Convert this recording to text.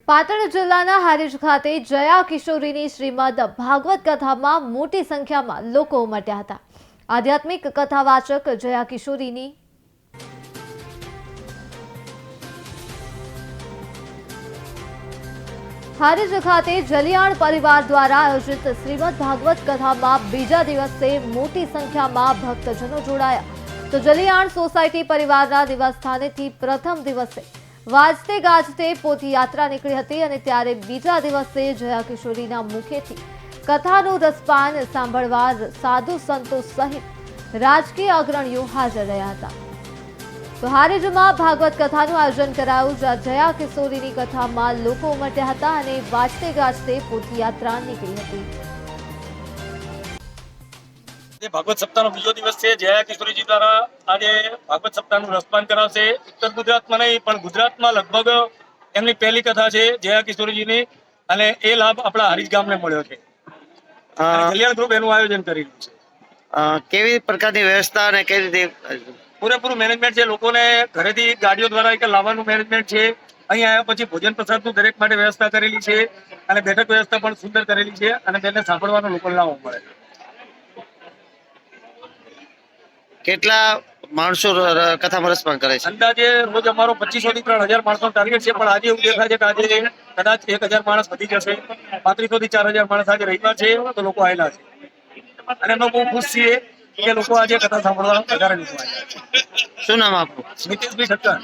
પાટણ જિલ્લાના હારીજ ખાતે જયા કિશોરીની શ્રીમદ ભાગવત કથામાં મોટી સંખ્યામાં લોકો ઉમટ્યા હતા। આધ્યાત્મિક કથાવાચક જયા કિશોરીની હારીજ ખાતે જલિયાણ પરિવાર દ્વારા આયોજિત શ્રીમદ ભાગવત કથામાં બીજા દિવસે મોટી સંખ્યામાં ભક્તજનો જોડાયા। તો જલિયાણ સોસાયટી પરિવારના નિવાસસ્થાનેથી પ્રથમ દિવસે વાજતે ગાજતે પોથી યાત્રા નીકળી હતી અને ત્યારે બીજા દિવસે જયા કિશોરીના મુખેથી કથાનું રસપાન સાંભળવા સાધુ સંતો સહિત રાજકીય અગ્રણીઓ હાજર રહ્યા હતા। તો હારીજમાં ભાગવત કથાનું આયોજન કરાયું, જ્યાં જયા કિશોરીની કથામાં લોકો ઉમટ્યા હતા અને વાજતે ગાજતે પોથી યાત્રા નીકળી હતી। ભાગવત સપ્તાહનો બીજો દિવસ છે। જયા કિશોરીજી દ્વારા આજે ભાગવત સપ્તાહનું રસપાન કરાવશે। ઉત્તર ગુજરાતમાં નહીં પણ ગુજરાતમાં લગભગ એમની પહેલી કથા છે જયા કિશોરીજીની, અને એ લાભ આપણા હારીજ ગામને મળ્યો છે। કલ્યાણ ગ્રુપ એનું આયોજન કરેલું છે। કેવી પ્રકારની વ્યવસ્થા અને કેવી રીતે પૂરેપૂરું મેનેજમેન્ટ છે। લોકોને ઘરેથી ગાડીઓ દ્વારા એક લાવવાનું મેનેજમેન્ટ છે। અહીં આવ્યા પછી ભોજન પ્રસાદનું દરેક માટે વ્યવસ્થા કરેલી છે અને બેઠક વ્યવસ્થા પણ સુંદર કરેલી છે અને તેને સાંભળવાનો લોકો લાવો મળે છે। કેટલા માણસો કથામાં રસપાન કરે છે? અંદાજે રોજ અમારો 2500 થી 3000 માણસનો ટાર્ગેટ છે, પણ આજે એવું દેખાય છે કે આજે કદાચ 1000 માણસ વધી જશે। 3500 થી 4000 માણસ આજે રવિવાર છે તો લોકો આવેલા છે અને અમે બહુ ખુશ છીએ કે લોકો આજે કથા સાંભળવા વધારે લોકો આવ્યા છે। શું નામ આપનું? મિતેશભાઈ ઠક્કર।